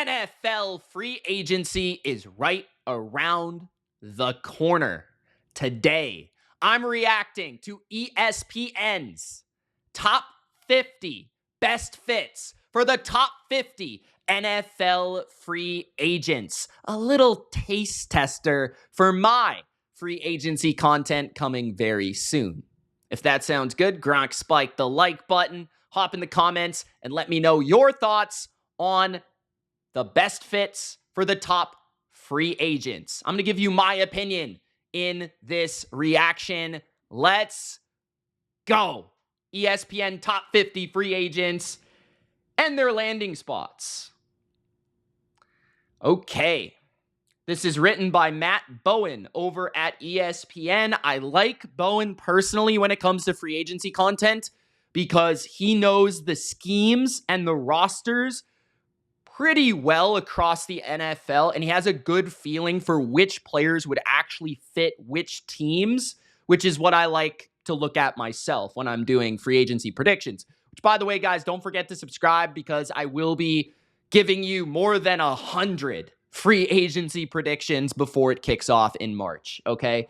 NFL free agency is right around the corner. Today, I'm reacting to ESPN's top 50 best fits for the top 50 NFL free agents. A little taste tester for my free agency content coming very soon. If that sounds good, Gronk, spike the like button, hop in the comments, and let me know your thoughts on the best fits for the top free agents. I'm going to give you my opinion in this reaction. Let's go. ESPN top 50 free agents and their landing spots. Okay. This is written by Matt Bowen over at ESPN. I like Bowen personally when it comes to free agency content because he knows the schemes and the rosters pretty well across the NFL, and he has a good feeling for which players would actually fit which teams, which is what I like to look at myself when I'm doing free agency predictions. Which, by the way, guys, don't forget to subscribe because I will be giving you more than 100 free agency predictions before it kicks off in March, okay?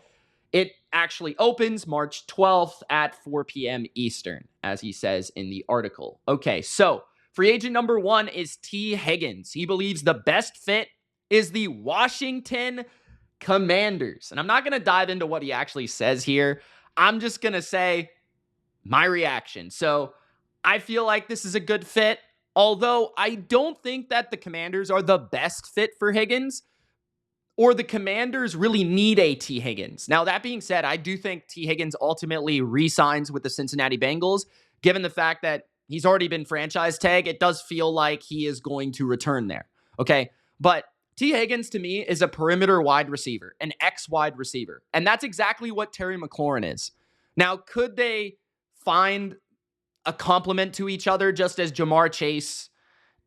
It actually opens March 12th at 4 p.m. Eastern, as he says in the article. Okay, so free agent number 1 is T. Higgins. He believes the best fit is the Washington Commanders. And I'm not going to dive into what he actually says here. I'm just going to say my reaction. So I feel like this is a good fit, although I don't think that the Commanders are the best fit for Higgins, or the Commanders really need a T. Higgins. Now, that being said, I do think T. Higgins ultimately re-signs with the Cincinnati Bengals, given the fact that he's already been franchise tag. It does feel like he is going to return there. Okay. But T. Higgins to me is a perimeter wide receiver, an X wide receiver. And that's exactly what Terry McLaurin is. Now, could they find a complement to each other just as Jamar Chase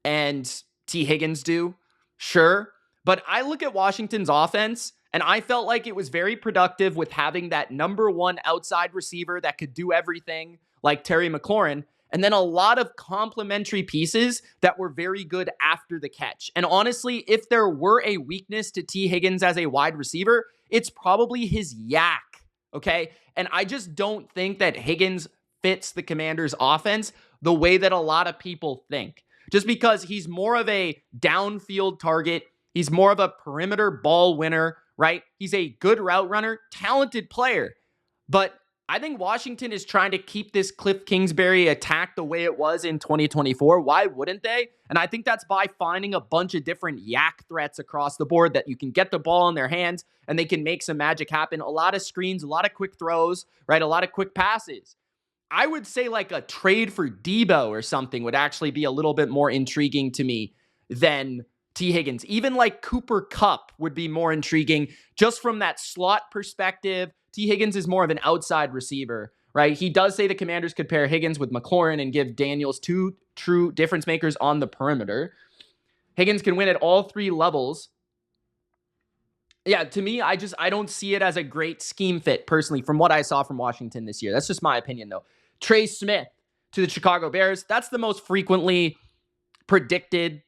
and T. Higgins do? Sure. But I look at Washington's offense and I felt like it was very productive with having that number 1 outside receiver that could do everything like Terry McLaurin, and then a lot of complementary pieces that were very good after the catch. And honestly, if there were a weakness to T. Higgins as a wide receiver, it's probably his yak, okay? And I just don't think that Higgins fits the Commanders' offense the way that a lot of people think. Just because he's more of a downfield target, he's more of a perimeter ball winner, right? He's a good route runner, talented player, but I think Washington is trying to keep this Cliff Kingsbury attack the way it was in 2024. Why wouldn't they? And I think that's by finding a bunch of different yak threats across the board that you can get the ball in their hands and they can make some magic happen. A lot of screens, a lot of quick throws, right? A lot of quick passes. I would say like a trade for Debo or something would actually be a little bit more intriguing to me than T. Higgins. Even like Cooper Kupp would be more intriguing just from that slot perspective. T. Higgins is more of an outside receiver, right? He does say the Commanders could pair Higgins with McLaurin and give Daniels 2 true difference makers on the perimeter. Higgins can win at all 3 levels. Yeah, to me, I don't see it as a great scheme fit, personally, from what I saw from Washington this year. That's just my opinion, though. Trey Smith to the Chicago Bears. That's the most frequently predicted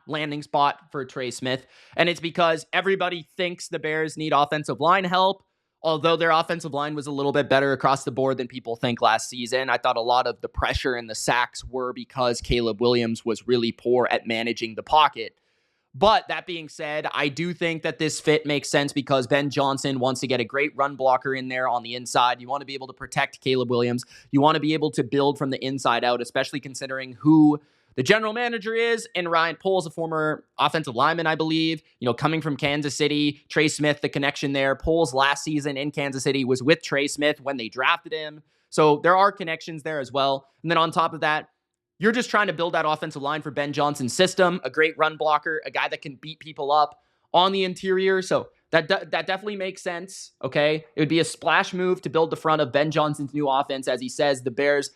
landing spot for Trey Smith. And it's because everybody thinks the Bears need offensive line help, although their offensive line was a little bit better across the board than people think last season. I thought a lot of the pressure and the sacks were because Caleb Williams was really poor at managing the pocket. But that being said, I do think that this fit makes sense because Ben Johnson wants to get a great run blocker in there on the inside. You want to be able to protect Caleb Williams. You want to be able to build from the inside out, especially considering who the general manager is, and Ryan Poles, a former offensive lineman, I believe, coming from Kansas City. Trey Smith, the connection there. Poles last season in Kansas City was with Trey Smith when they drafted him. So there are connections there as well. And then on top of that, you're just trying to build that offensive line for Ben Johnson's system, a great run blocker, a guy that can beat people up on the interior. So that definitely makes sense, okay? It would be a splash move to build the front of Ben Johnson's new offense. As he says, the Bears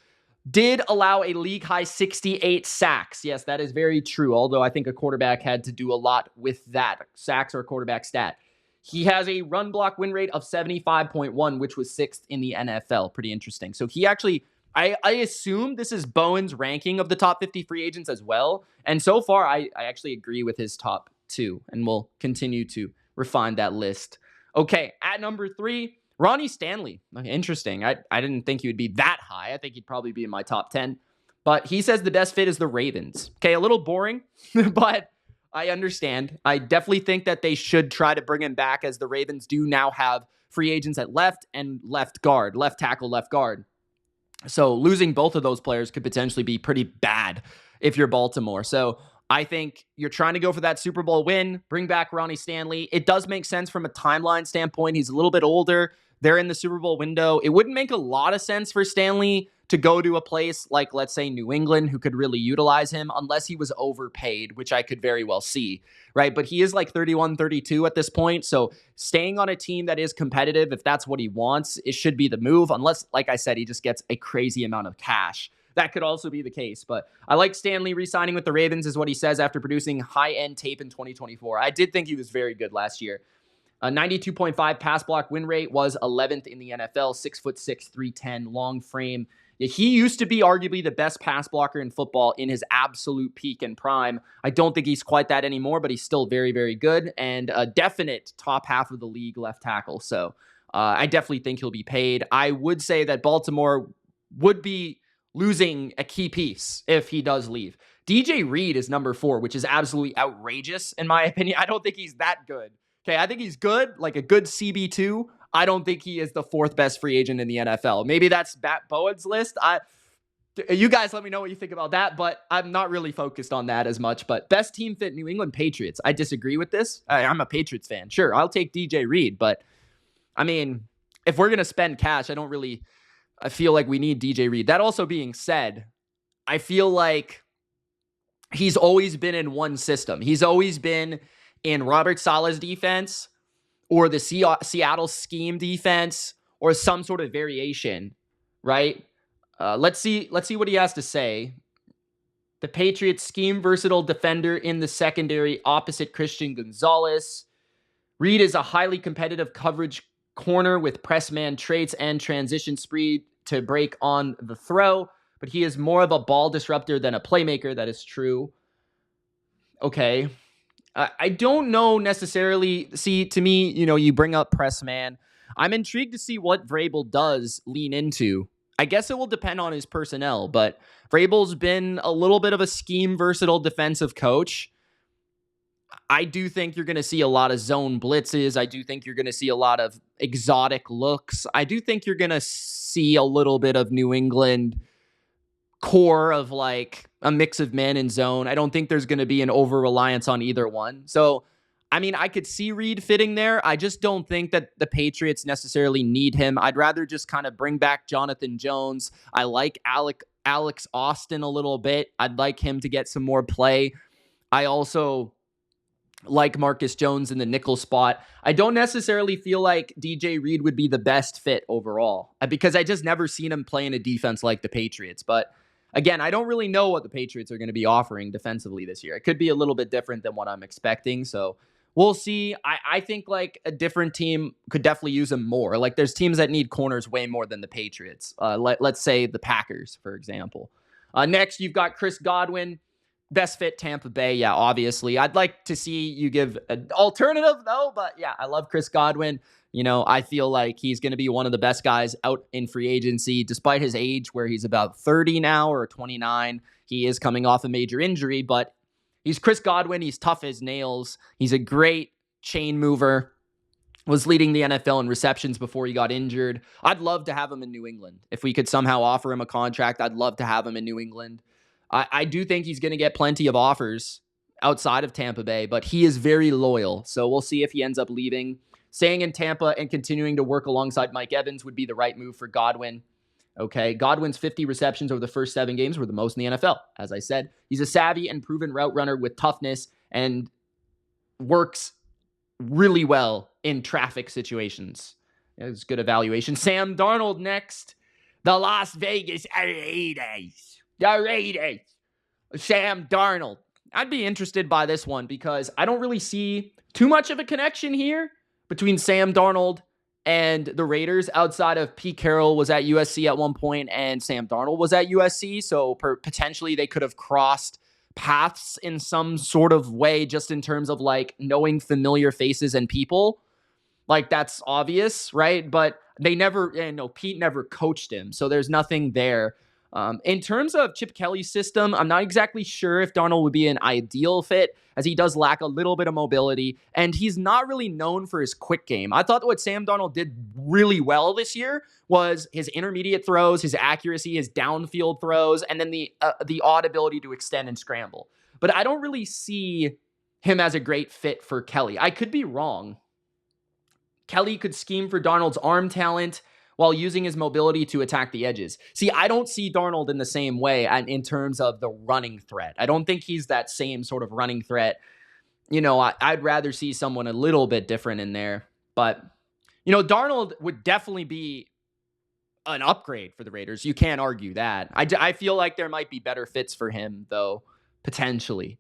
did allow a league-high 68 sacks. Yes, that is very true, although I think a quarterback had to do a lot with that. Sacks are a quarterback stat. He has a run block win rate of 75.1, which was 6th in the NFL. Pretty interesting. So he actually I assume this is Bowen's ranking of the top 50 free agents as well. And so far, I actually agree with his top 2, and we'll continue to refine that list. Okay, at number 3, Ronnie Stanley. Okay, interesting. I didn't think he would be that high. I think he'd probably be in my top 10. But he says the best fit is the Ravens. Okay, a little boring, but I understand. I definitely think that they should try to bring him back, as the Ravens do now have free agents at left and left guard, left tackle, left guard. So losing both of those players could potentially be pretty bad if you're Baltimore. So I think you're trying to go for that Super Bowl win, bring back Ronnie Stanley. It does make sense from a timeline standpoint. He's a little bit older. They're in the Super Bowl window. It wouldn't make a lot of sense for Stanley to go to a place like, let's say, New England, who could really utilize him, unless he was overpaid, which I could very well see, right? But he is like 31, 32 at this point. So staying on a team that is competitive, if that's what he wants, it should be the move, unless, like I said, he just gets a crazy amount of cash. That could also be the case. But I like Stanley re-signing with the Ravens, is what he says after producing high-end tape in 2024. I did think he was very good last year. A 92.5 pass block win rate, was 11th in the NFL, 6'6", 310, long frame. He used to be arguably the best pass blocker in football in his absolute peak and prime. I don't think he's quite that anymore, but he's still very, very good, and a definite top half of the league left tackle. So I definitely think he'll be paid. I would say that Baltimore would be losing a key piece if he does leave. DJ Reed is number 4, which is absolutely outrageous in my opinion. I don't think he's that good. Okay, I think he's good, like a good CB2. I don't think he is the 4th best free agent in the NFL. Maybe that's Matt Bowen's list. You guys let me know what you think about that, but I'm not really focused on that as much. But best team fit, New England Patriots. I disagree with this. I'm a Patriots fan. Sure, I'll take DJ Reed, but I mean, if we're going to spend cash, I feel like we need DJ Reed. That also being said, I feel like he's always been in one system. He's always been in Robert Saleh's defense, or the Seattle scheme defense, or some sort of variation, right? Let's see what he has to say. The Patriots scheme versatile defender in the secondary opposite Christian Gonzalez. Reed is a highly competitive coverage corner with press man traits and transition speed to break on the throw, but he is more of a ball disruptor than a playmaker. That is true. Okay. I don't know necessarily. See, to me, you bring up press man. I'm intrigued to see what Vrabel does lean into. I guess it will depend on his personnel, but Vrabel's been a little bit of a scheme versatile defensive coach. I do think you're going to see a lot of zone blitzes. I do think you're going to see a lot of exotic looks. I do think you're going to see a little bit of New England core of like a mix of man and zone. I don't think there's going to be an over-reliance on either one. So, I mean, I could see Reed fitting there. I just don't think that the Patriots necessarily need him. I'd rather just kind of bring back Jonathan Jones. I like Alex Austin a little bit. I'd like him to get some more play. I also like Marcus Jones in the nickel spot. I don't necessarily feel like DJ Reed would be the best fit overall, because I just never seen him play in a defense like the Patriots. But again, I don't really know what the Patriots are going to be offering defensively this year. It could be a little bit different than what I'm expecting. So we'll see. I think like a different team could definitely use him more. Like there's teams that need corners way more than the Patriots. Let's say the Packers, for example. Next, you've got Chris Godwin. Best fit, Tampa Bay. Yeah, obviously. I'd like to see you give an alternative, though. But yeah, I love Chris Godwin. I feel like he's going to be one of the best guys out in free agency, despite his age, where he's about 30 now or 29. He is coming off a major injury, but he's Chris Godwin. He's tough as nails. He's a great chain mover. Was leading the NFL in receptions before he got injured. I'd love to have him in New England. If we could somehow offer him a contract, I'd love to have him in New England. I do think he's going to get plenty of offers outside of Tampa Bay, but he is very loyal. So we'll see if he ends up leaving. Staying in Tampa and continuing to work alongside Mike Evans would be the right move for Godwin. Okay, Godwin's 50 receptions over the first 7 games were the most in the NFL. As I said, he's a savvy and proven route runner with toughness and works really well in traffic situations. It's good evaluation. Sam Darnold next. The Las Vegas Raiders. The Raiders. Sam Darnold. I'd be interested by this one because I don't really see too much of a connection here between Sam Darnold And the Raiders, outside of Pete Carroll, was at USC at one point, and Sam Darnold was at USC. So potentially they could have crossed paths in some sort of way, just in terms of like knowing familiar faces and people. Like, that's obvious, right? But they never, Pete never coached him. So there's nothing there. In terms of Chip Kelly's system, I'm not exactly sure if Darnold would be an ideal fit, as he does lack a little bit of mobility, and he's not really known for his quick game. I thought what Sam Darnold did really well this year was his intermediate throws, his accuracy, his downfield throws, and then the odd ability to extend and scramble. But I don't really see him as a great fit for Kelly. I could be wrong. Kelly could scheme for Darnold's arm talent while using his mobility to attack the edges. See, I don't see Darnold in the same way in terms of the running threat. I don't think he's that same sort of running threat. I'd rather see someone a little bit different in there. But, Darnold would definitely be an upgrade for the Raiders. You can't argue that. I feel like there might be better fits for him, though, potentially.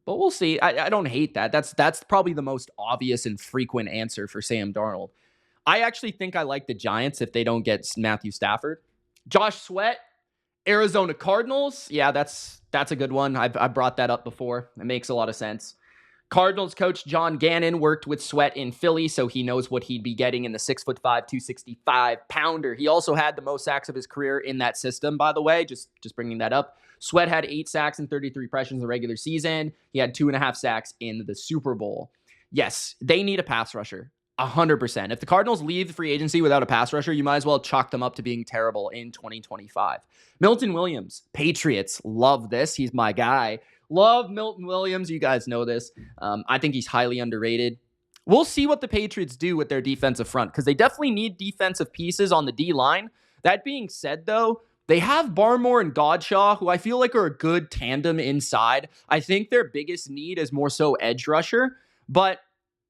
But we'll see. I don't hate that. That's probably the most obvious and frequent answer for Sam Darnold. I actually think I like the Giants if they don't get Matthew Stafford. Josh Sweat, Arizona Cardinals. Yeah, that's a good one. I've brought that up before. It makes a lot of sense. Cardinals coach John Gannon worked with Sweat in Philly, so he knows what he'd be getting in the 6'5", 265-pounder. He also had the most sacks of his career in that system, by the way, just bringing that up. Sweat had 8 sacks and 33 pressures in the regular season. He had 2.5 sacks in the Super Bowl. Yes, they need a pass rusher. 100%. If the Cardinals leave the free agency without a pass rusher, you might as well chalk them up to being terrible in 2025. Milton Williams, Patriots, love this. He's my guy. Love Milton Williams. You guys know this. I think he's highly underrated. We'll see what the Patriots do with their defensive front, because they definitely need defensive pieces on the D-line. That being said, though, they have Barmore and Godshaw, who I feel like are a good tandem inside. I think their biggest need is more so edge rusher, but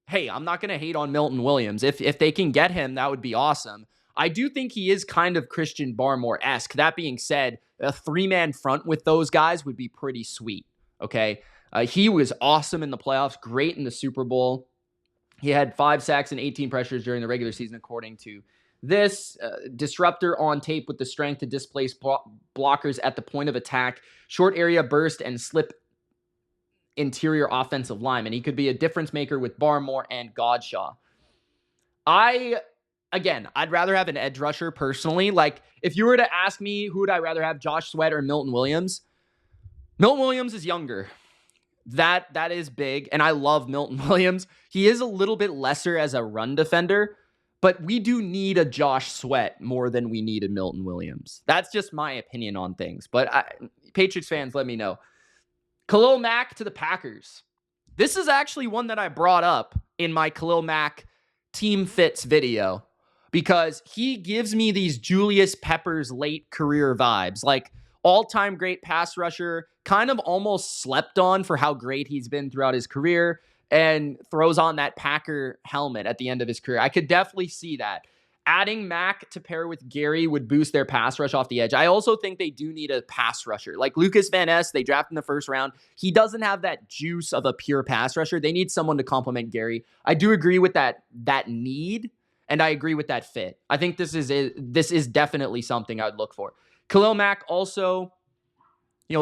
hey, I'm not going to hate on Milton Williams. If they can get him, that would be awesome. I do think he is kind of Christian Barmore-esque. That being said, a 3-man front with those guys would be pretty sweet, okay? He was awesome in the playoffs, great in the Super Bowl. He had 5 sacks and 18 pressures during the regular season, according to this. Disruptor on tape with the strength to displace blockers at the point of attack, short area burst, and slip interior offensive lineman. He could be a difference maker with Barmore and Godshaw. I'd rather have an edge rusher personally. Like, if you were to ask me who would I rather have, Josh Sweat or Milton Williams is younger. That is big, and I love Milton Williams. He is a little bit lesser as a run defender, but we do need a Josh Sweat more than we need a Milton Williams. That's just my opinion on things. But Patriots fans, let me know. Khalil Mack to the Packers. This is actually one that I brought up in my Khalil Mack team fits video, because he gives me these Julius Peppers late career vibes, like all-time great pass rusher, kind of almost slept on for how great he's been throughout his career, and throws on that Packer helmet at the end of his career. I could definitely see that. Adding Mack to pair with Gary would boost their pass rush off the edge. I also think they do need a pass rusher. Like Lucas Van Ness, they drafted in the first round. He doesn't have that juice of a pure pass rusher. They need someone to complement Gary. I do agree with that need, and I agree with that fit. I think this is definitely something I would look for. Khalil Mack also,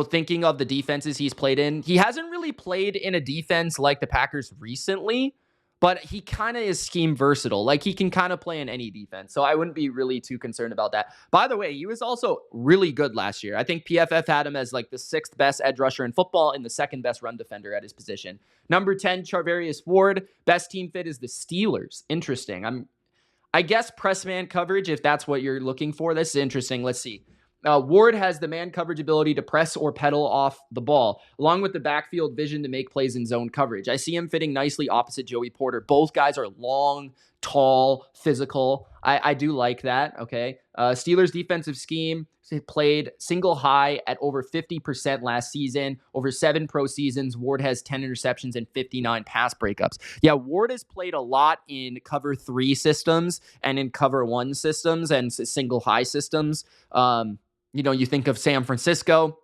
thinking of the defenses he's played in, he hasn't really played in a defense like the Packers recently, but he kind of is scheme versatile. Like, he can kind of play in any defense. So I wouldn't be really too concerned about that. By the way, he was also really good last year. I think PFF had him as like the 6th best edge rusher in football and the 2nd best run defender at his position. Number 10, Charvarius Ward. Best team fit is the Steelers. Interesting. I guess press man coverage, if that's what you're looking for. This is interesting. Let's see. Ward has the man coverage ability to press or pedal off the ball, along with the backfield vision to make plays in zone coverage. I see him fitting nicely opposite Joey Porter. Both guys are long, tall, physical. I do like that, okay? Steelers defensive scheme played single high at over 50% last season. Over 7 pro seasons, Ward has 10 interceptions and 59 pass breakups. Yeah, Ward has played a lot in cover 3 systems and in cover 1 systems and single high systems. You think of San Francisco.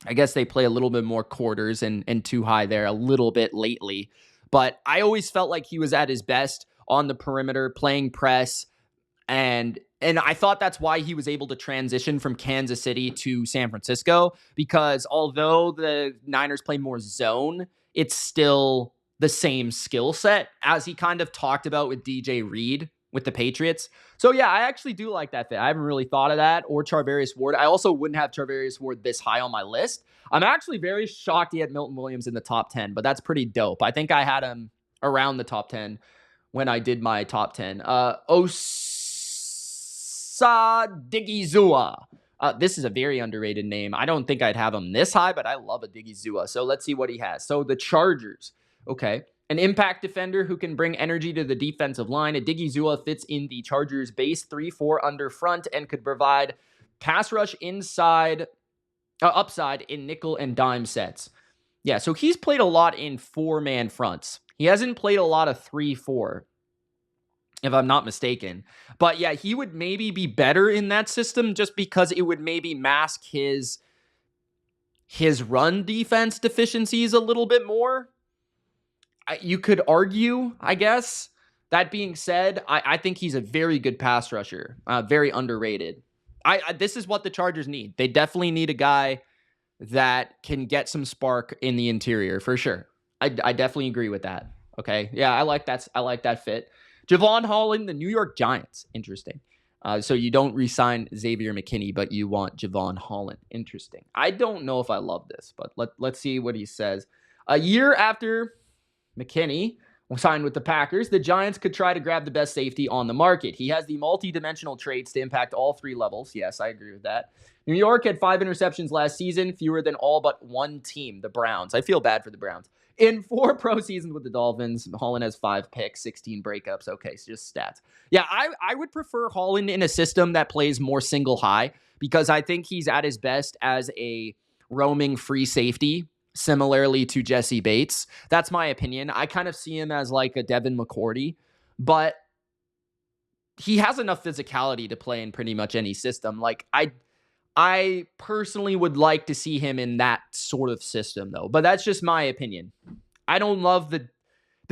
I guess they play a little bit more quarters and too high there a little bit lately. But I always felt like he was at his best on the perimeter, playing press. And I thought that's why he was able to transition from Kansas City to San Francisco, because although the Niners play more zone, it's still the same skill set as he kind of talked about with DJ Reed with the Patriots. So yeah, I actually do like that fit. I haven't really thought of that, or Charvarius Ward. I also wouldn't have Charvarius Ward this high on my list. I'm actually very shocked he had Milton Williams in the top 10, but that's pretty dope. I think I had him around the top 10 when I did my top 10. Odigizua. This is a very underrated name. I don't think I'd have him this high, but I love Odigizua. So let's see what he has. So the Chargers. Okay. An impact defender who can bring energy to the defensive line. Odigizua fits in the Chargers' base 3-4 under front and could provide pass rush upside in nickel and dime sets. Yeah, so he's played a lot in 4-man fronts. He hasn't played a lot of 3-4, if I'm not mistaken. But yeah, he would maybe be better in that system just because it would maybe mask his run defense deficiencies a little bit more. You could argue, I guess. That being said, I think he's a very good pass rusher, very underrated. This is what the Chargers need. They definitely need a guy that can get some spark in the interior, for sure. I definitely agree with that. Okay, yeah, I like that fit. Javon Holland, the New York Giants. Interesting. So you don't re-sign Xavier McKinney, but you want Javon Holland. Interesting. I don't know if I love this, but let's see what he says. A year after McKinney signed with the Packers, the Giants could try to grab the best safety on the market. He has the multi-dimensional traits to impact all 3 levels. Yes, I agree with that. New York had 5 interceptions last season, fewer than all but one team, the Browns. I feel bad for the Browns. In 4 pro seasons with the Dolphins, Holland has 5 picks, 16 breakups. Okay, so just stats. Yeah, I would prefer Holland in a system that plays more single high, because I think he's at his best as a roaming free safety, similarly to Jesse Bates. That's my opinion. I kind of see him as like a Devin McCourty, but he has enough physicality to play in pretty much any system. Like I personally would like to see him in that sort of system, though. But that's just my opinion. I don't love the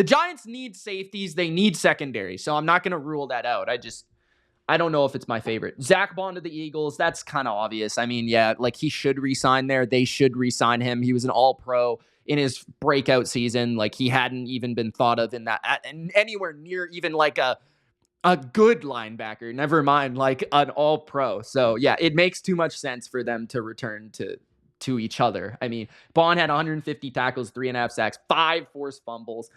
Giants need safeties. They need secondary. So I'm not going to rule that out. I don't know if it's my favorite. Zach Bond to the Eagles. That's kind of obvious. I mean, yeah, like he should re-sign there. They should re-sign him. He was an all-pro in his breakout season. Like he hadn't even been thought of in that anywhere near even like a good linebacker, never mind like an all-pro. So yeah, it makes too much sense for them to return to each other. I mean, Bond had 150 tackles, 3.5 sacks, 5 forced fumbles,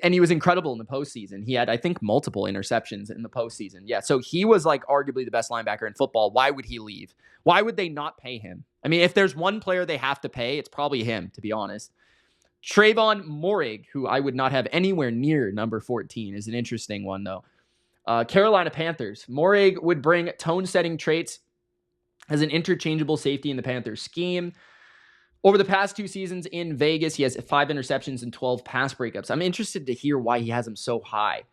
and he was incredible in the postseason. He had, I think, multiple interceptions in the postseason. Yeah, so he was like arguably the best linebacker in football. Why would he leave? Why would they not pay him? I mean, if there's one player they have to pay, it's probably him, to be honest. Trayvon Moehrig, who I would not have anywhere near number 14, is an interesting one, though. Carolina Panthers. Moehrig would bring tone-setting traits as an interchangeable safety in the Panthers scheme. Over the past 2 seasons in Vegas, he has 5 interceptions and 12 pass breakups. I'm interested to hear why he has him so high.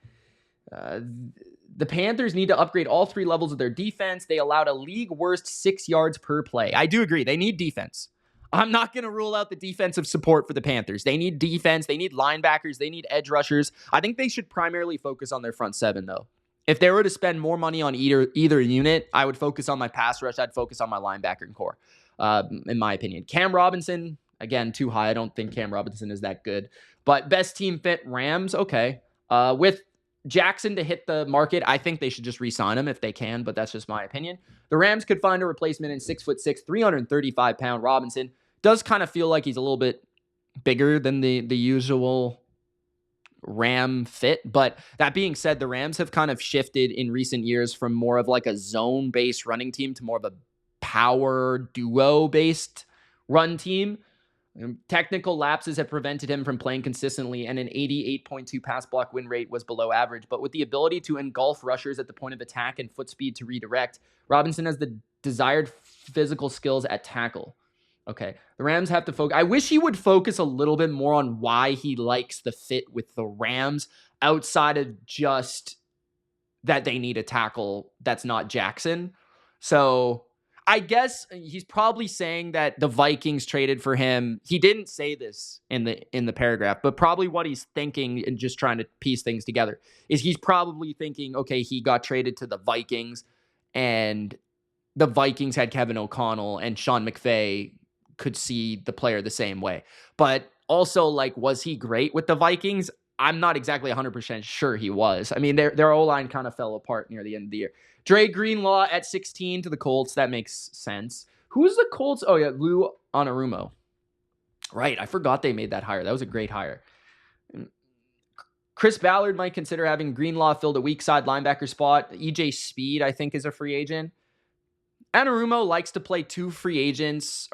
The Panthers need to upgrade all 3 levels of their defense. They allowed a league-worst 6 yards per play. I do agree. They need defense. I'm not going to rule out the defensive support for the Panthers. They need defense. They need linebackers. They need edge rushers. I think they should primarily focus on their front 7, though. If they were to spend more money on either unit, I would focus on my pass rush. I'd focus on my linebacker core, in my opinion. Cam Robinson, again, too high. I don't think Cam Robinson is that good. But best team fit, Rams, okay. With Jackson to hit the market, I think they should just re-sign him if they can, but that's just my opinion. The Rams could find a replacement in 6'6", 335-pound Robinson. Does kind of feel like he's a little bit bigger than the usual Ram fit. But that being said, the Rams have kind of shifted in recent years from more of like a zone-based running team to more of a power duo-based run team. Technical lapses have prevented him from playing consistently, and an 88.2 pass block win rate was below average. But with the ability to engulf rushers at the point of attack and foot speed to redirect, Robinson has the desired physical skills at tackle. Okay, the Rams have to focus. I wish he would focus a little bit more on why he likes the fit with the Rams outside of just that they need a tackle that's not Jackson. So I guess he's probably saying that the Vikings traded for him. He didn't say this in the paragraph, but probably what he's thinking and just trying to piece things together is he's probably thinking, okay, he got traded to the Vikings and the Vikings had Kevin O'Connell and Sean McVay could see the player the same way. But also, like, was he great with the Vikings? I'm not exactly 100% sure he was. I mean, their O-line kind of fell apart near the end of the year. Dre Greenlaw at 16 to the Colts. That makes sense. Who's the Colts? Oh, yeah, Lou Anarumo. Right, I forgot they made that hire. That was a great hire. Chris Ballard might consider having Greenlaw filled a weak side linebacker spot. EJ Speed, I think, is a free agent. Anarumo likes to play two linebackers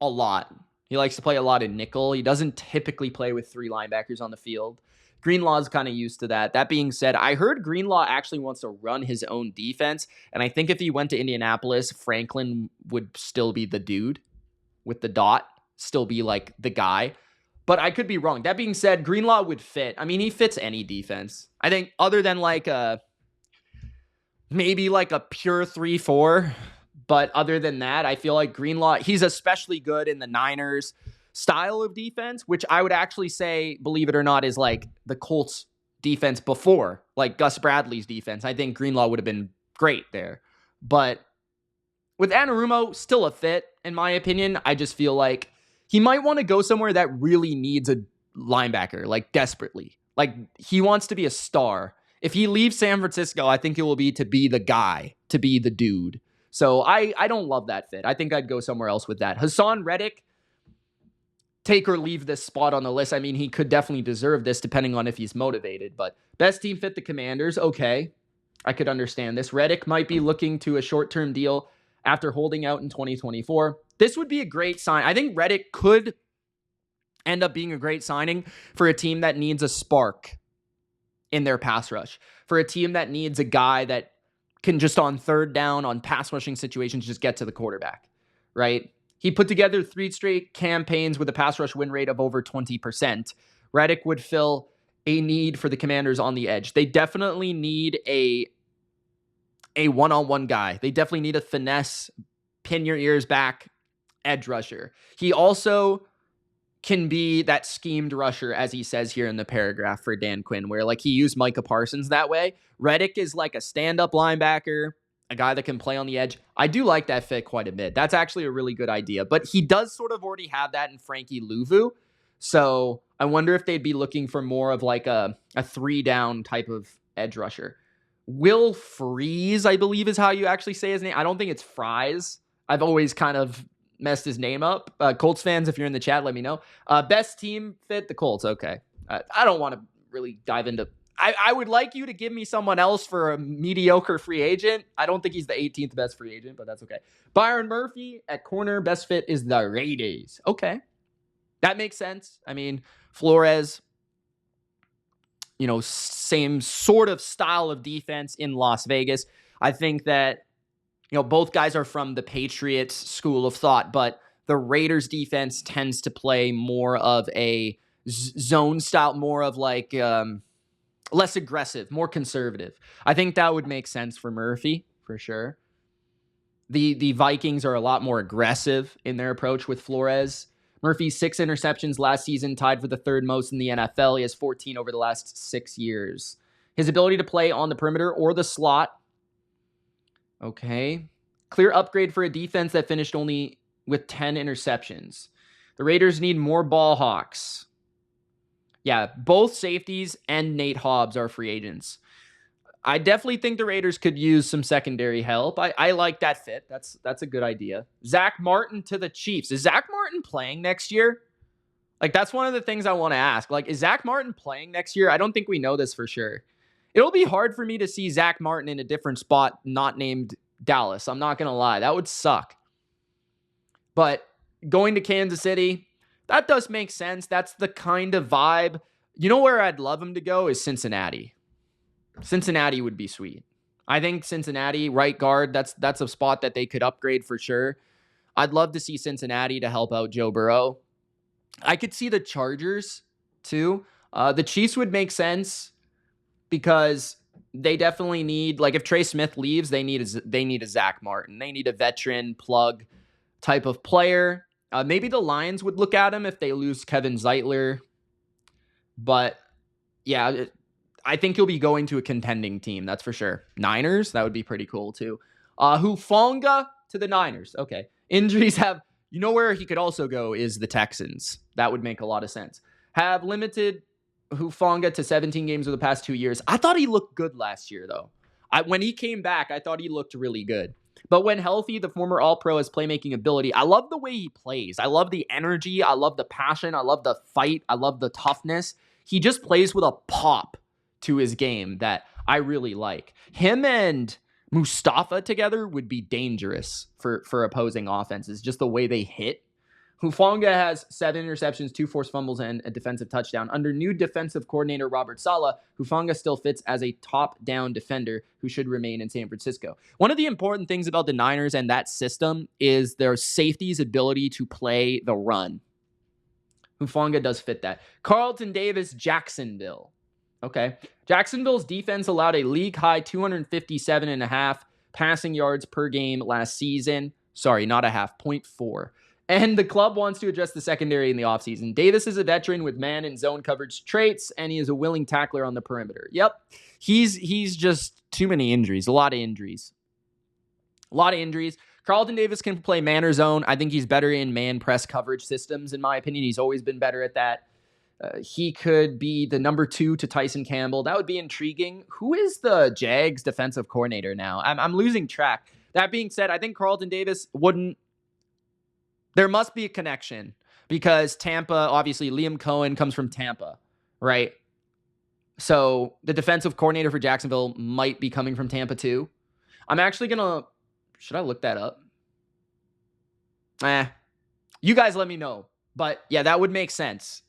a lot. He likes to play a lot in nickel. He doesn't typically play with three linebackers on the field. Greenlaw's kind of used to that. That being said, I heard Greenlaw actually wants to run his own defense, and I think if he went to Indianapolis, Franklin would still be the dude with the dot, still be like the guy. But I could be wrong. That being said, Greenlaw would fit. I mean, he fits any defense. I think other than like maybe like a pure 3-4. But other than that, I feel like Greenlaw, he's especially good in the Niners style of defense, which I would actually say, believe it or not, is like the Colts defense before, like Gus Bradley's defense. I think Greenlaw would have been great there. But with Anarumo, still a fit, in my opinion. I just feel like he might want to go somewhere that really needs a linebacker, like desperately. Like he wants to be a star. If he leaves San Francisco, I think it will be to be the guy, to be the dude. So I don't love that fit. I think I'd go somewhere else with that. Hassan Reddick, take or leave this spot on the list. I mean, he could definitely deserve this depending on if he's motivated. But best team fit, the Commanders. Okay, I could understand this. Reddick might be looking to a short-term deal after holding out in 2024. This would be a great sign. I think Reddick could end up being a great signing for a team that needs a spark in their pass rush, for a team that needs a guy that can just on third down, on pass rushing situations, just get to the quarterback, right? He put together 3 straight campaigns with a pass rush win rate of over 20%. Reddick would fill a need for the Commanders on the edge. They definitely need a one-on-one guy. They definitely need a finesse, pin your ears back edge rusher. He also can be that schemed rusher, as he says here in the paragraph for Dan Quinn, where like he used Micah Parsons that way. Reddick is like a stand-up linebacker, a guy that can play on the edge. I do like that fit quite a bit. That's actually a really good idea, but he does sort of already have that in Frankie Louvu. So I wonder if they'd be looking for more of like a 3-down type of edge rusher. Will Freeze, I believe is how you actually say his name. I don't think it's Fries. I've always kind of messed his name up. Colts fans, if you're in the chat, let me know. Best team fit, the Colts. Okay. I don't want to really dive into... I would like you to give me someone else for a mediocre free agent. I don't think he's the 18th best free agent, but that's okay. Byron Murphy at corner. Best fit is the Raiders. Okay. That makes sense. I mean, Flores, same sort of style of defense in Las Vegas. I think that both guys are from the Patriots school of thought, but the Raiders defense tends to play more of a zone style, more of like less aggressive, more conservative. I think that would make sense for Murphy for sure. The Vikings are a lot more aggressive in their approach with Flores. Murphy's 6 interceptions last season, tied for the third most in the NFL. He has 14 over the last 6 years. His ability to play on the perimeter or the slot. Okay. Clear upgrade for a defense that finished only with 10 interceptions. The Raiders need more ball hawks. Yeah, both safeties and Nate Hobbs are free agents. I definitely think the Raiders could use some secondary help. I like that fit. That's a good idea. Zach Martin to the Chiefs. Is Zach Martin playing next year? Like, that's one of the things I want to ask. Like, is Zach Martin playing next year? I don't think we know this for sure. It'll be hard for me to see Zach Martin in a different spot not named Dallas. I'm not going to lie. That would suck. But going to Kansas City, that does make sense. That's the kind of vibe. You know where I'd love him to go is Cincinnati. Cincinnati would be sweet. I think Cincinnati, right guard, that's a spot that they could upgrade for sure. I'd love to see Cincinnati to help out Joe Burrow. I could see the Chargers too. The Chiefs would make sense because they definitely need, like, if Trey Smith leaves, they need a Zach Martin. They need a veteran plug type of player. Maybe the Lions would look at him if they lose Kevin Zeitler. But yeah, I think he'll be going to a contending team. That's for sure. Niners, that would be pretty cool too. Hufanga to the Niners. Okay. Injuries have, where he could also go is the Texans. That would make a lot of sense. Have limited Hufanga to 17 games over the past 2 years. I thought he looked good last year, though. When he came back, I thought he looked really good. But when healthy, the former All-Pro has playmaking ability. I love the way he plays. I love the energy. I love the passion. I love the fight. I love the toughness. He just plays with a pop to his game that I really like. Him and Mustafa together would be dangerous for opposing offenses, just the way they hit. Hufanga has 7 interceptions, 2 forced fumbles, and a defensive touchdown. Under new defensive coordinator Robert Saleh, Hufanga still fits as a top-down defender who should remain in San Francisco. One of the important things about the Niners and that system is their safety's ability to play the run. Hufanga does fit that. Carlton Davis, Jacksonville. Okay. Jacksonville's defense allowed a league-high 257.5 passing yards per game last season. Sorry, not a half, 0.4. And the club wants to address the secondary in the offseason. Davis is a veteran with man and zone coverage traits, and he is a willing tackler on the perimeter. Yep. He's just too many injuries. A lot of injuries. Carlton Davis can play man or zone. I think he's better in man press coverage systems, in my opinion. He's always been better at that. He could be the number 2 to Tyson Campbell. That would be intriguing. Who is the Jags defensive coordinator now? I'm losing track. That being said, I think Carlton Davis wouldn't. There must be a connection because Tampa, obviously, Liam Cohen comes from Tampa, right? So the defensive coordinator for Jacksonville might be coming from Tampa too. I'm actually going to, should I look that up? You guys let me know. But yeah, that would make sense.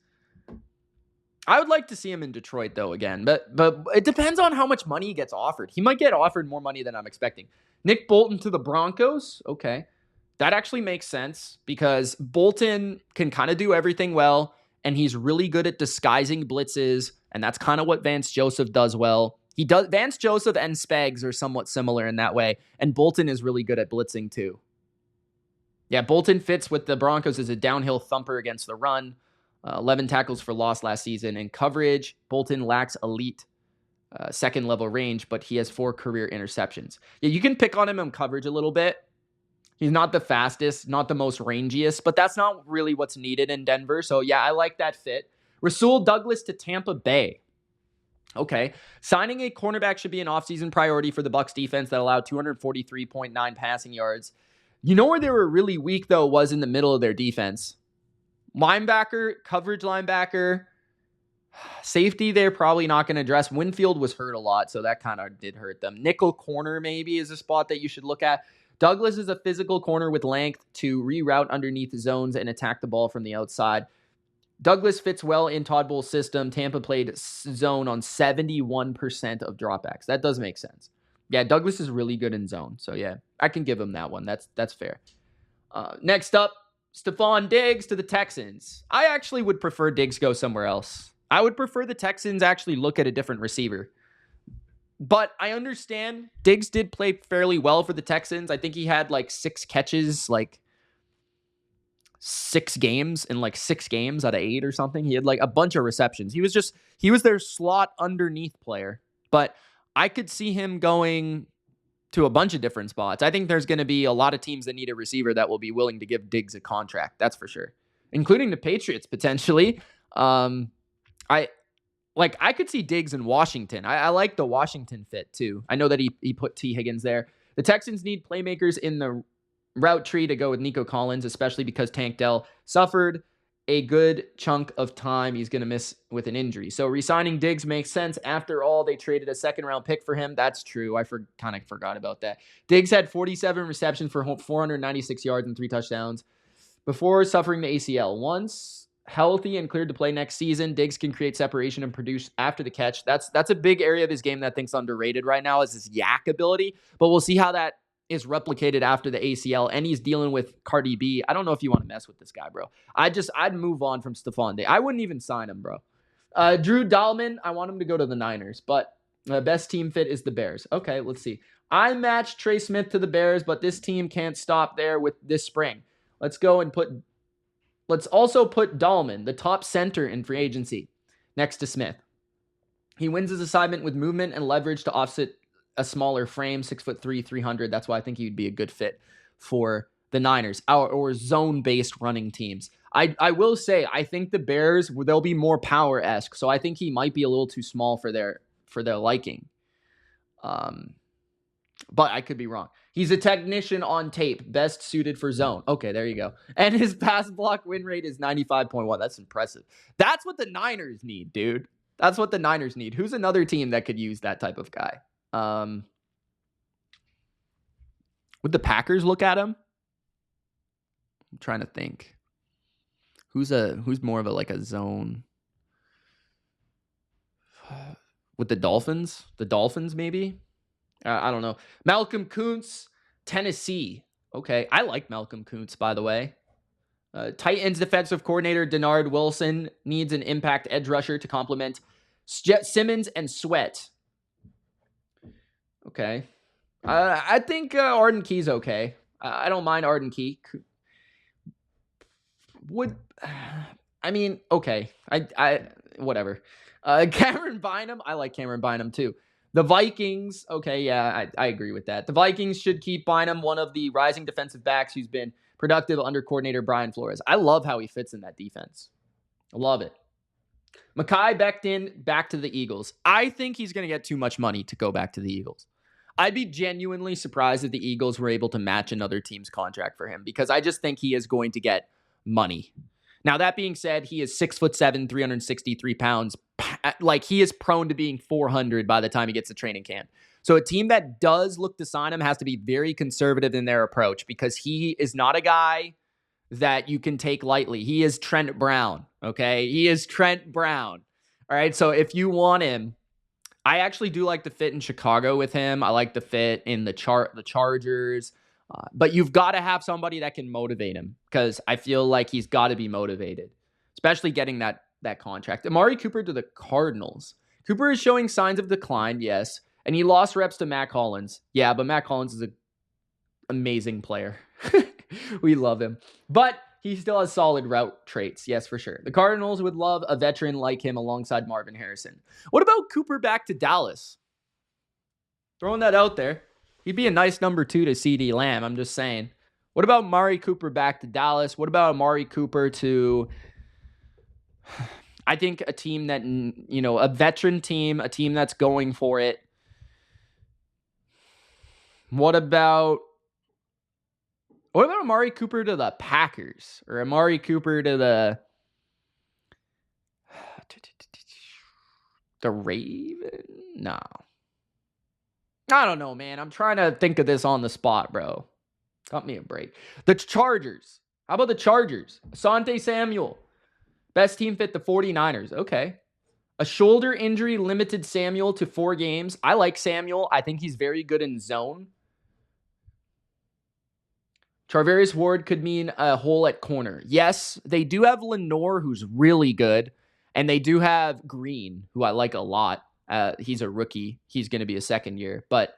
I would like to see him in Detroit though again, but it depends on how much money he gets offered. He might get offered more money than I'm expecting. Nick Bolton to the Broncos. Okay. That actually makes sense because Bolton can kind of do everything well, and he's really good at disguising blitzes, and that's kind of what Vance Joseph does well. Vance Joseph and Spags are somewhat similar in that way, and Bolton is really good at blitzing too. Yeah, Bolton fits with the Broncos as a downhill thumper against the run. 11 tackles for loss last season. In coverage, Bolton lacks elite second-level range, but he has 4 career interceptions. Yeah, you can pick on him in coverage a little bit. He's not the fastest, not the most rangiest, but that's not really what's needed in Denver. So, yeah, I like that fit. Rasul Douglas to Tampa Bay. Okay. Signing a cornerback should be an offseason priority for the Bucs defense that allowed 243.9 passing yards. You know where they were really weak, though, was in the middle of their defense. Linebacker, coverage linebacker, safety they're probably not going to address. Winfield was hurt a lot, so that kind of did hurt them. Nickel corner maybe is a spot that you should look at. Douglas is a physical corner with length to reroute underneath zones and attack the ball from the outside. Douglas fits well in Todd Bowles' system. Tampa played zone on 71% of dropbacks. That does make sense. Yeah, Douglas is really good in zone. So, yeah, I can give him that one. That's fair. Next up, Stephon Diggs to the Texans. I actually would prefer Diggs go somewhere else. I would prefer the Texans actually look at a different receiver. But I understand Diggs did play fairly well for the Texans. I think he had 6 catches, 6 games in 6 games out of 8 or something. He had a bunch of receptions. He was their slot underneath player. But I could see him going to a bunch of different spots. I think there's going to be a lot of teams that need a receiver that will be willing to give Diggs a contract. That's for sure. Including the Patriots potentially. I could see Diggs in Washington. I like the Washington fit, too. I know that he put T. Higgins there. The Texans need playmakers in the route tree to go with Nico Collins, especially because Tank Dell suffered a good chunk of time he's going to miss with an injury. So re-signing Diggs makes sense. After all, they traded a second-round pick for him. That's true. I kind of forgot about that. Diggs had 47 receptions for 496 yards and 3 touchdowns before suffering the ACL. Once healthy and cleared to play next season, Diggs can create separation and produce after the catch. That's a big area of his game that I think's underrated right now is his yak ability, but we'll see how that is replicated after the ACL, and he's dealing with Cardi B. I don't know if you want to mess with this guy, bro. I'd move on from Stephon Diggs. I wouldn't even sign him, bro. Drew Dahlman, I want him to go to the Niners, but Best team fit is the Bears. Okay, let's see. I matched Trey Smith to the Bears, but this team can't stop there with this spring. Let's also put Dahlman, the top center in free agency, next to Smith. He wins his assignment with movement and leverage to offset a smaller frame, 6'3", 300. That's why I think he would be a good fit for the Niners or zone-based running teams. I will say, I think the Bears, they'll be more power-esque, so I think he might be a little too small for their liking. But I could be wrong. He's a technician on tape, best suited for zone. Okay, there you go. And his pass block win rate is 95.1. That's impressive. That's what the Niners need, dude. That's what the Niners need. Who's another team that could use that type of guy? Would the Packers look at him? I'm trying to think. Who's more of a zone? With the Dolphins? The Dolphins, maybe? I don't know. Malcolm Kuntz, Tennessee. Okay, I like Malcolm Kuntz, by the way. Titans defensive coordinator Denard Wilson needs an impact edge rusher to complement Simmons and Sweat. Okay. I think Arden Key's okay. I don't mind Arden Key. Okay. Whatever. Cameron Bynum. I like Cameron Bynum too. The Vikings. Okay, yeah, I agree with that. The Vikings should keep Bynum, one of the rising defensive backs who's been productive under coordinator Brian Flores. I love how he fits in that defense. I love it. Mekhi Becton back to the Eagles. I think he's going to get too much money to go back to the Eagles. I'd be genuinely surprised if the Eagles were able to match another team's contract for him because I just think he is going to get money. Now, that being said, he is 6'7", 363 pounds. Like, he is prone to being 400 by the time he gets to training camp. So a team that does look to sign him has to be very conservative in their approach because he is not a guy that you can take lightly. He is Trent Brown, okay? He is Trent Brown. All right, so if you want him, I actually do like the fit in Chicago with him. I like the fit in the Chargers. But you've got to have somebody that can motivate him because I feel like he's got to be motivated, especially getting that contract. Amari Cooper to the Cardinals. Cooper is showing signs of decline, yes, and he lost reps to Matt Collins. Yeah, but Matt Collins is an amazing player. We love him. But he still has solid route traits, yes, for sure. The Cardinals would love a veteran like him alongside Marvin Harrison. What about Cooper back to Dallas? Throwing that out there. He'd be a nice number 2 to CeeDee Lamb, I'm just saying. What about Amari Cooper back to Dallas? What about Amari Cooper to, I think, a team that, a veteran team, a team that's going for it? What about Amari Cooper to the Packers? Or Amari Cooper to the Ravens? No. I don't know, man. I'm trying to think of this on the spot, bro. Cut me a break. The Chargers. How about the Chargers? Asante Samuel. Best team fit the 49ers. Okay. A shoulder injury limited Samuel to 4 games. I like Samuel. I think he's very good in zone. Charvarius Ward could mean a hole at corner. Yes, they do have Lenore, who's really good. And they do have Green, who I like a lot. He's a rookie. He's going to be a second year. But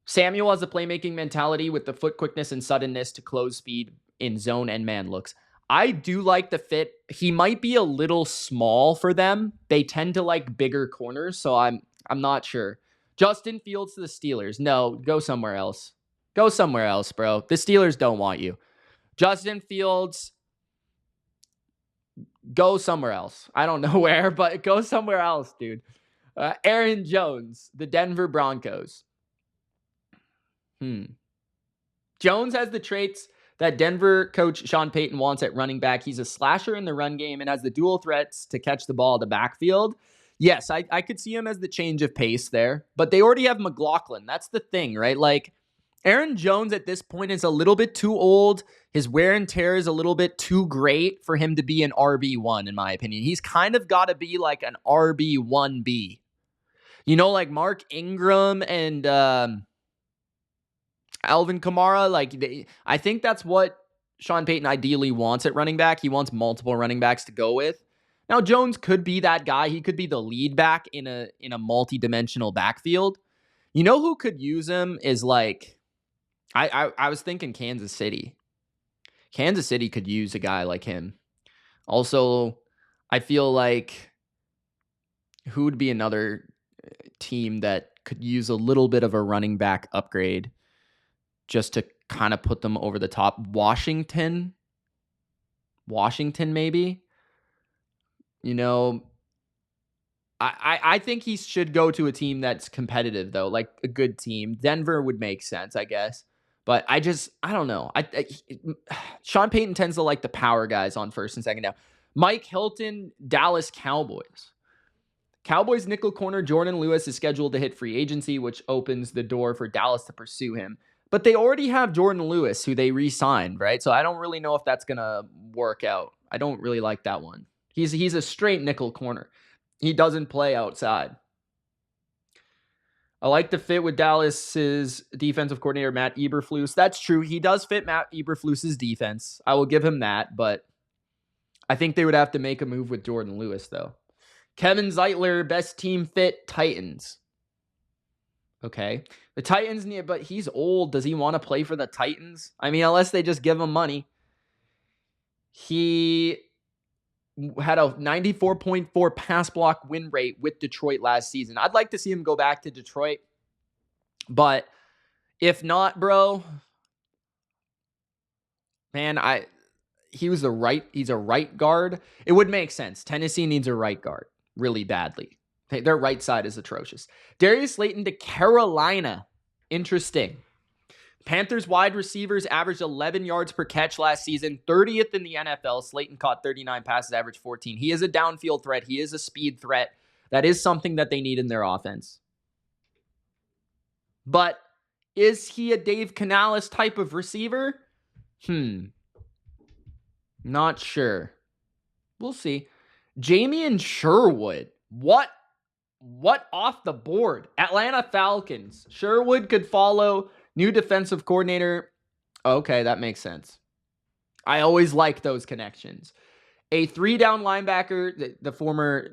Samuel has a playmaking mentality with the foot quickness and suddenness to close speed in zone and man looks. I do like the fit. He might be a little small for them. They tend to like bigger corners, so I'm not sure. Justin Fields to the Steelers. No, go somewhere else. Go somewhere else, bro. The Steelers don't want you. Justin Fields, go somewhere else. I don't know where, but go somewhere else, dude. Aaron Jones, the Denver Broncos. Jones has the traits that Denver coach Sean Payton wants at running back. He's a slasher in the run game and has the dual threats to catch the ball in the backfield. Yes, I could see him as the change of pace there, but they already have McLaughlin. That's the thing, right? Like, Aaron Jones at this point is a little bit too old. His wear and tear is a little bit too great for him to be an RB1, in my opinion. He's kind of got to be like an RB1B. Like Mark Ingram and Alvin Kamara. I think that's what Sean Payton ideally wants at running back. He wants multiple running backs to go with. Now, Jones could be that guy. He could be the lead back in a multi-dimensional backfield. You know who could use him is like, I was thinking Kansas City. Kansas City could use a guy like him. Also, I feel like who would be another team that could use a little bit of a running back upgrade just to kind of put them over the top? Washington, maybe. You know, I think he should go to a team that's competitive, though, like a good team. Denver would make sense, I guess. But I don't know. Sean Payton tends to like the power guys on first and second down. Mike Hilton, Dallas Cowboys. Cowboys nickel corner Jordan Lewis is scheduled to hit free agency, which opens the door for Dallas to pursue him. But they already have Jordan Lewis, who they re-signed, right? So I don't really know if that's going to work out. I don't really like that one. He's a straight nickel corner. He doesn't play outside. I like the fit with Dallas's defensive coordinator, Matt Eberflus. That's true. He does fit Matt Eberflus's defense. I will give him that, but I think they would have to make a move with Jordan Lewis, though. Kevin Zeitler, best team fit, Titans. Okay. The Titans need, but he's old. Does he want to play for the Titans? I mean, unless they just give him money. He had a 94.4 pass block win rate with Detroit last season. I'd like to see him go back to Detroit. But if not, bro, man, he's a right guard. It would make sense. Tennessee needs a right guard really badly. Their right side is atrocious. Darius Slayton to Carolina. Interesting. Panthers wide receivers averaged 11 yards per catch last season, 30th in the NFL. Slayton caught 39 passes, averaged 14. He is a downfield threat. He is a speed threat. That is something that they need in their offense. But is he a Dave Canales type of receiver? Not sure. We'll see. Jamien Sherwood. What off the board? Atlanta Falcons. Sherwood could follow new defensive coordinator. Okay, that makes sense. I always like those connections. A 3-down linebacker, the former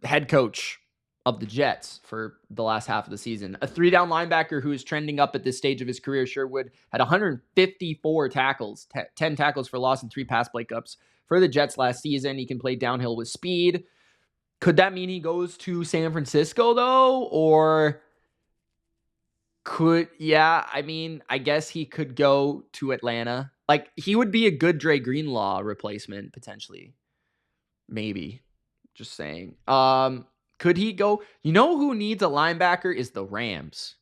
head coach of the Jets for the last half of the season. A 3-down linebacker who is trending up at this stage of his career. Sherwood had 154 tackles, 10 tackles for loss and 3 pass breakups for the Jets last season. He can play downhill with speed. Could that mean he goes to San Francisco, though? Or I guess he could go to Atlanta. Like, he would be a good Dre Greenlaw replacement, potentially. Maybe. Just saying. Could he go? You know who needs a linebacker is the Rams.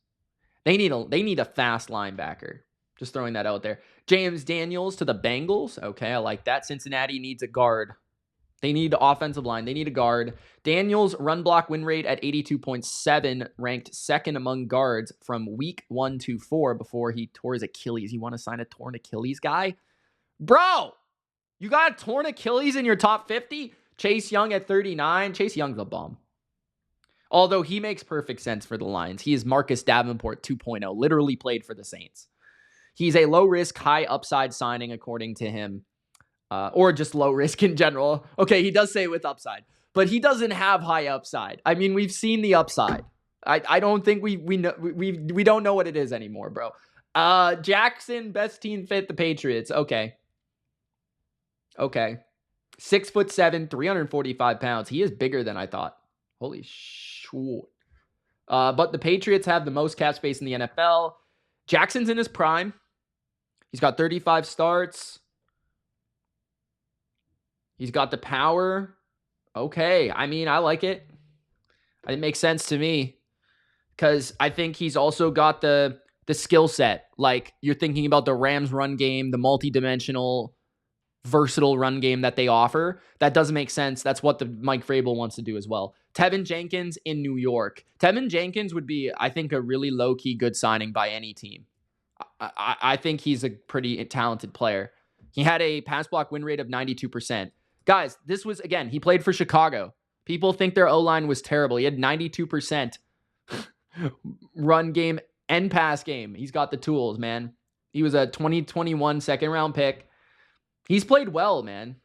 They need a fast linebacker. Just throwing that out there. James Daniels to the Bengals. Okay, I like that. Cincinnati needs a guard. They need offensive line. They need a guard. Daniels' run block win rate at 82.7, ranked second among guards from week 1 to 4 before he tore his Achilles. You want to sign a torn Achilles guy? Bro, you got a torn Achilles in your top 50? Chase Young at 39. Chase Young's a bum. Although he makes perfect sense for the Lions. He is Marcus Davenport 2.0, literally played for the Saints. He's a low-risk, high-upside signing, according to him. Or just low risk in general. Okay, he does say with upside, but he doesn't have high upside. I mean, we've seen the upside. I don't think we don't know what it is anymore, bro. Jackson, best team fit, the Patriots. Okay. 6'7", 345 pounds. He is bigger than I thought. Holy shit. But the Patriots have the most cap space in the NFL. Jackson's in his prime. He's got 35 starts. He's got the power. Okay. I mean, I like it. It makes sense to me because I think he's also got the skill set. Like, you're thinking about the Rams run game, the multi-dimensional, versatile run game that they offer. That doesn't make sense. That's what the Mike Vrabel wants to do as well. Tevin Jenkins in New York. Tevin Jenkins would be, I think, a really low-key good signing by any team. I think he's a pretty talented player. He had a pass block win rate of 92%. Guys, this was, again, he played for Chicago. People think their O-line was terrible. He had 92% run game and pass game. He's got the tools, man. He was a 2021 second-round pick. He's played well, man.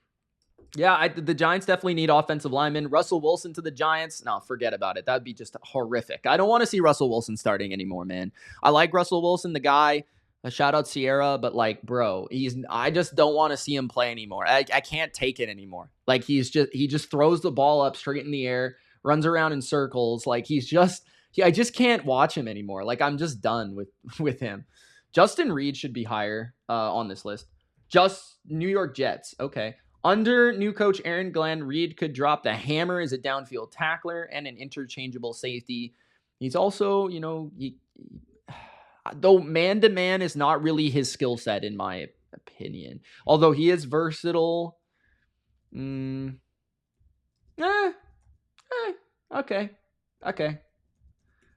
Yeah, the Giants definitely need offensive linemen. Russell Wilson to the Giants, no, forget about it. That'd be just horrific. I don't want to see Russell Wilson starting anymore, man. I like Russell Wilson, the guy. Shout out Sierra, but like, bro, I just don't want to see him play anymore. I can't take it anymore. Like he just throws the ball up straight in the air, runs around in circles. Like I just can't watch him anymore. Like I'm just done with him. Justin Reed should be higher on this list. Just New York Jets. Okay. Under new coach Aaron Glenn, Reed could drop the hammer as a downfield tackler and an interchangeable safety. He's also, though man-to-man is not really his skill set, in my opinion. Although he is versatile. Okay.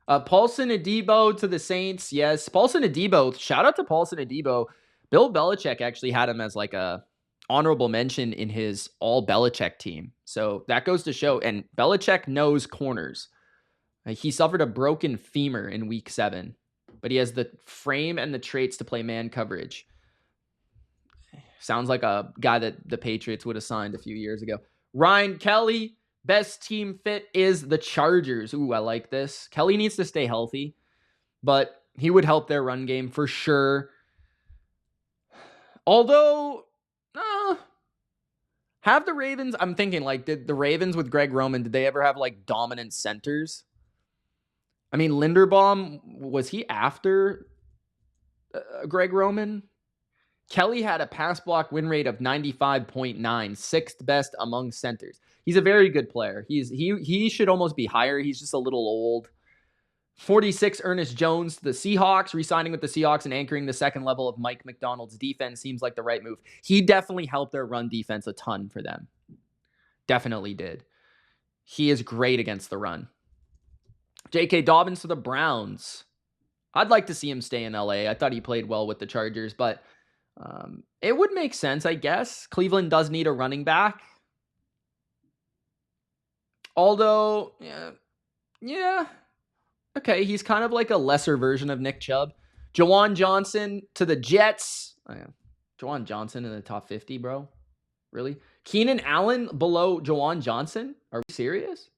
Paulson Adebo to the Saints. Yes. Paulson Adebo. Shout out to Paulson Adebo. Bill Belichick actually had him as like a honorable mention in his all Belichick team. So that goes to show. And Belichick knows corners. He suffered a broken femur in week 7, but he has the frame and the traits to play man coverage. Sounds like a guy that the Patriots would have signed a few years ago. Ryan Kelly, best team fit is the Chargers. Ooh, I like this. Kelly needs to stay healthy, but he would help their run game for sure. Although, have the Ravens, I'm thinking, like, did the Ravens with Greg Roman, did they ever have, like, dominant centers? I mean, Linderbaum, was he after Greg Roman? Kelly had a pass block win rate of 95.9, sixth best among centers. He's a very good player. He should almost be higher. He's just a little old. 46, Ernest Jones, the Seahawks, re-signing with the Seahawks and anchoring the second level of Mike McDonald's defense seems like the right move. He definitely helped their run defense a ton for them. Definitely did. He is great against the run. J.K. Dobbins to the Browns. I'd like to see him stay in L.A. I thought he played well with the Chargers, but it would make sense, I guess. Cleveland does need a running back. Although, yeah. Okay, he's kind of like a lesser version of Nick Chubb. Jawan Johnson to the Jets. Oh, yeah. Jawan Johnson in the top 50, bro? Really? Keenan Allen below Jawan Johnson? Are we serious?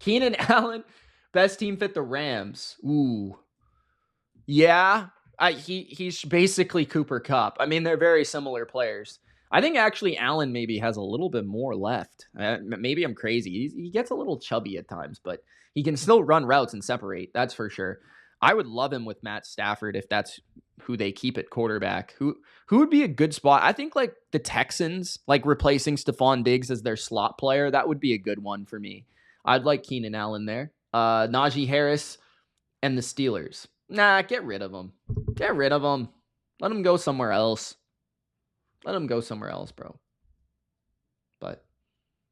Keenan Allen, best team fit the Rams. Ooh. Yeah, he's basically Cooper Kupp. I mean, they're very similar players. I think actually Allen maybe has a little bit more left. Maybe I'm crazy. He gets a little chubby at times, but he can still run routes and separate. That's for sure. I would love him with Matt Stafford if that's who they keep at quarterback. Who would be a good spot? I think like the Texans, like replacing Stephon Diggs as their slot player. That would be a good one for me. I'd like Keenan Allen there. Najee Harris and the Steelers. Nah, get rid of him. Get rid of him. Let him go somewhere else. Let him go somewhere else, bro. But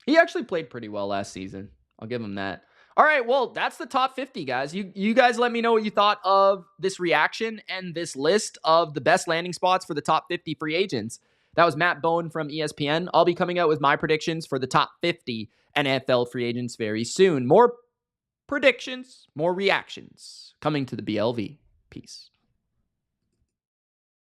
he actually played pretty well last season. I'll give him that. All right, well, that's the top 50, guys. You guys let me know what you thought of this reaction and this list of the best landing spots for the top 50 free agents. That was Matt Bowen from ESPN. I'll be coming out with my predictions for the top 50 NFL free agents very soon. More predictions, more reactions coming to the BLV. Peace.